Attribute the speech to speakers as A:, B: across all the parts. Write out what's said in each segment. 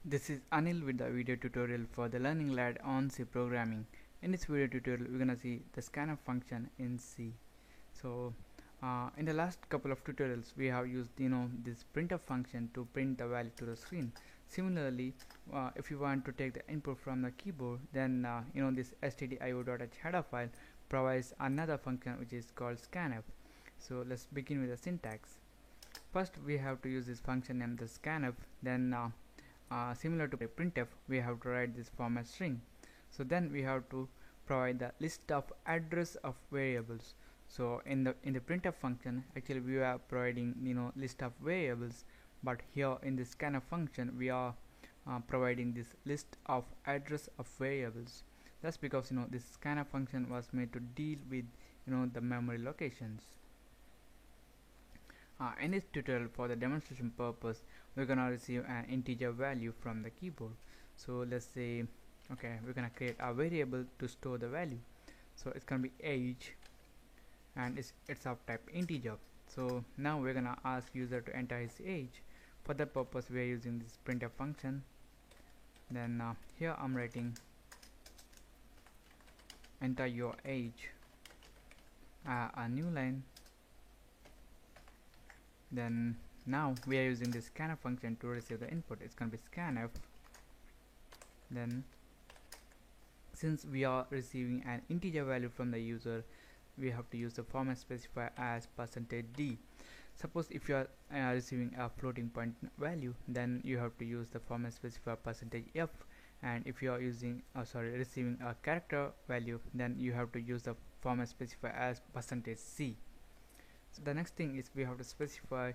A: This is Anil with the video tutorial for the Learning Lad on C programming. In this video tutorial, we're gonna see the scanf function in C. So, in the last couple of tutorials, we have used this printf function to print the value to the screen. Similarly, if you want to take the input from the keyboard, then this stdio.h header file provides another function which is called scanf. So let's begin with the syntax. First, we have to use this function named the scanf. Then similar to printf, we have to write this format string. So then we have to provide the list of address of variables. So in the printf function, actually we are providing list of variables, but here in the scanf function we are providing this list of address of variables. That's because this scanf function was made to deal with the memory locations. In this tutorial, for the demonstration purpose, we're gonna receive an integer value from the keyboard. So let's say, okay, we're gonna create a variable to store the value. So it's gonna be age, and it's of type integer. So now we're gonna ask user to enter his age. For that purpose, we are using this printf function. Then here I'm writing enter your age, a new line. Then now we are using this scanf function to receive the input. It's going to be scanf. Then since we are receiving an integer value from the user, we have to use the format specifier as %d. Suppose if you are receiving a floating point value, then you have to use the format specifier %f, and if you are using receiving a character value, then you have to use the format specifier as %c. So the next thing is we have to specify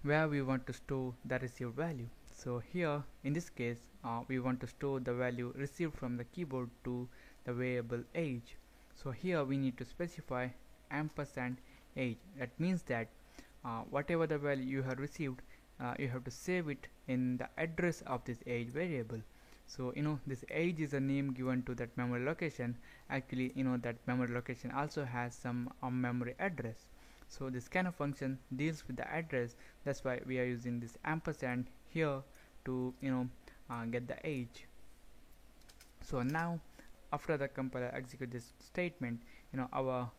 A: where we want to store the received value. So here in this case we want to store the value received from the keyboard to the variable age. So here we need to specify &age. That means that whatever the value you have received, you have to save it in the address of this age variable. So this age is a name given to that memory location. Actually that memory location also has some memory address. So this scanf function deals with the address. That's why we are using this ampersand here to get the age. So now after the compiler execute this statement, our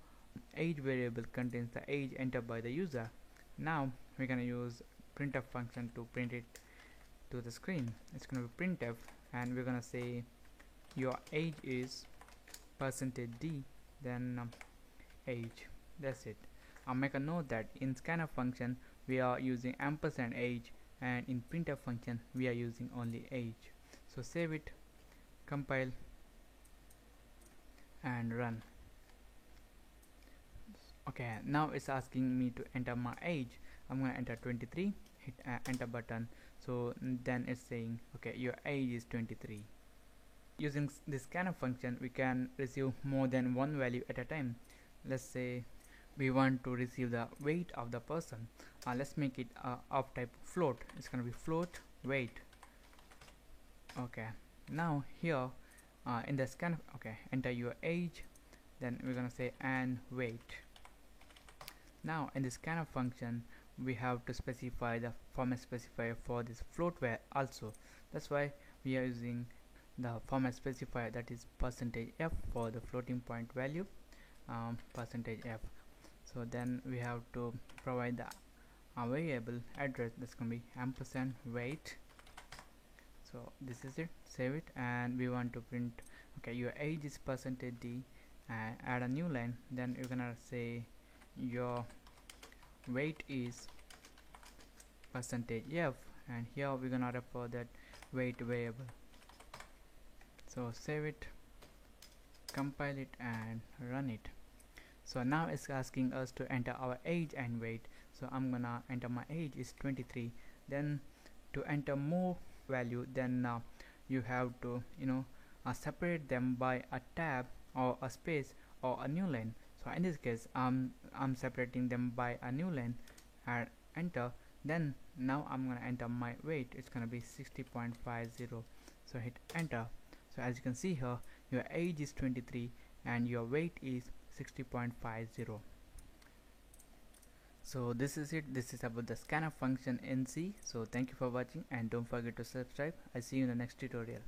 A: age variable contains the age entered by the user. Now we're gonna use printf function to print it to the screen. It's gonna be printf, and we're gonna say your age is %d, then age. That's it. I'll make a note that in scanf function we are using &age, and in printf function we are using only age. So save it, compile and run. Okay, now it's asking me to enter my age. I'm gonna enter 23, hit enter button. So then it's saying okay, your age is 23. Using this scanf function we can receive more than one value at a time. Let's say we want to receive the weight of the person. Let's make it of type float. It's gonna be float weight. Okay, now here in the scanf, okay, enter your age, then we're gonna say and weight. Now in this scanf function we have to specify the format specifier for this float weight also. That's why we are using the format specifier, that is %f for the floating point value, %f. So then we have to provide the variable address. That's gonna be &weight. So this is it. Save it, and we want to print okay, your age is %d, and add a new line. Then you're gonna say your weight is %f, and here we're gonna refer that weight variable. So save it, compile it and run it. So now it's asking us to enter our age and weight. So I'm gonna enter my age is 23. Then to enter more value, then you have to separate them by a tab or a space or a new line. So in this case I'm separating them by a new line and enter. Then now I'm gonna enter my weight. It's gonna be 60.50. So hit enter. So as you can see here, your age is 23 and your weight is 60.50. So this is it. This is about the scanf function in C. So thank you for watching and don't forget to subscribe. I see you in the next tutorial.